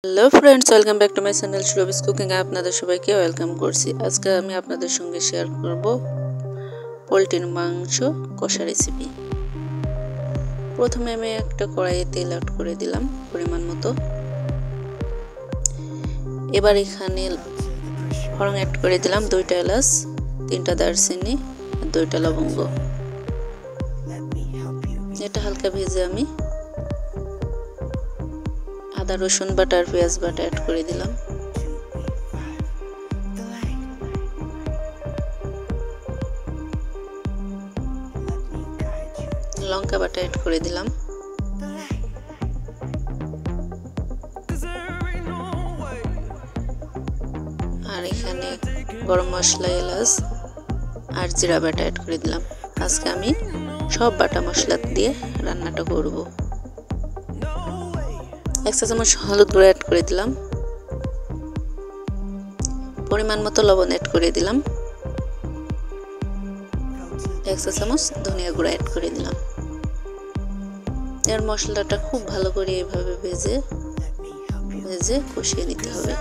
Hello friends, welcome back to my channel Surabhi's cooking. আপনাদের সবাইকে welcome করছি। আজকে আমি আপনাদের সঙ্গে শেয়ার করব পোলট্রির মাংস কষা রেসিপি। প্রথমে আমি একটা কড়াইয়ে তেল অ্যাড করে দিলাম পরিমাণ মতো। এবার এখানে ফোড়ন অ্যাড করে দিলাম 2টা এলাচ, 3টা দারচিনি আর 2টা লবঙ্গ। এটা হালকা ভেজে আমি আদা রসুন বাটা আর পেঁয়াজ বাটা অ্যাড করে দিলাম। লঙ্কা বাটা অ্যাড করে দিলাম। আর এখানে গরম মশলা, এলাচ আর জিরা বাটা অ্যাড করে দিলাম। আজকে আমি সব বাটা মশলা দিয়ে রান্নাটা করব। 1 চা চামচ হলুদ গুঁড়ো অ্যাড করে দিলাম। পরিমাণ মতো লবণ অ্যাড করে দিলাম। 1 চা চামচ ধনিয়া গুঁড়ো অ্যাড করে দিলাম। এর মশলাটা খুব ভালো করে এভাবে ভেজে কষিয়ে নিতে হবে।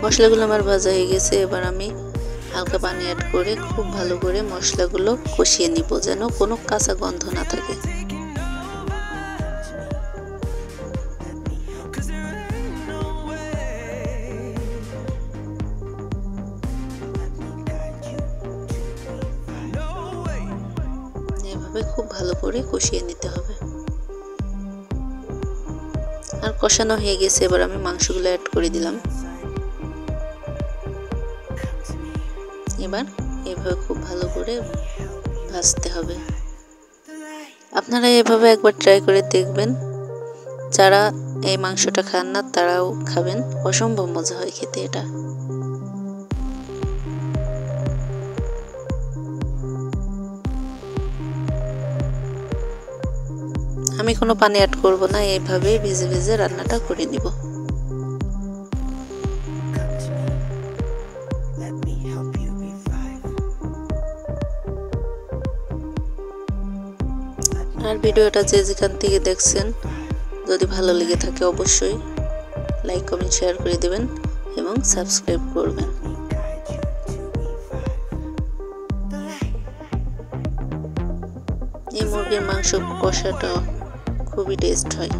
মশলাগুলো আমার ভাজা হয়ে গেছে। এবার আমি হালকা পানি অ্যাড করে খুব ভালো করে মশলাগুলো কষিয়ে নিব, যেন কোনো কাঁচা গন্ধ না থাকে। এভাবে খুব ভালো করে কষিয়ে নিতে হবে। আর কষানো হয়ে গেছে। এবার আমি মাংসগুলো অ্যাড করে দিলাম। এবার এভাবে খুব ভালো করে ভাজতে হবে। আপনারা এভাবে একবার ট্রাই করে দেখবেন। যারা এই মাংসটা খান না তারাও খাবেন, অসম্ভব মজা হয় খেতে এটা। আমি কোনো পানি অ্যাড করব না, এইভাবে ভেজে ভেজে রান্নাটা করে নিব। আর ভিডিওটা যে যেখান থেকে দেখছেন, যদি ভালো লেগে থাকে অবশ্যই লাইক কমেন্ট শেয়ার করে দেবেন এবং সাবস্ক্রাইব করবেন। এই মুরগির মাংস কষাটা খুবই টেস্ট হয়।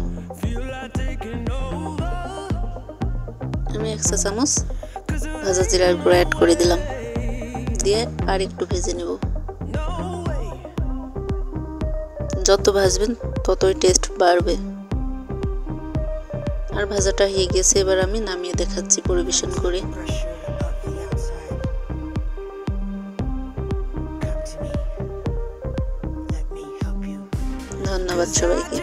আমি 1 চা চামচ ভাজা জিরার গুঁড়ো অ্যাড করে দিলাম, দিয়ে আর একটু ভেজে নেব। যত ভাজবেন ততই টেস্ট বাড়বে। আর ভাজাটা হয়ে গেছে। এবার আমি নামিয়ে দেখাচ্ছি পরিবেশন করে। ধন্যবাদ সবাইকে।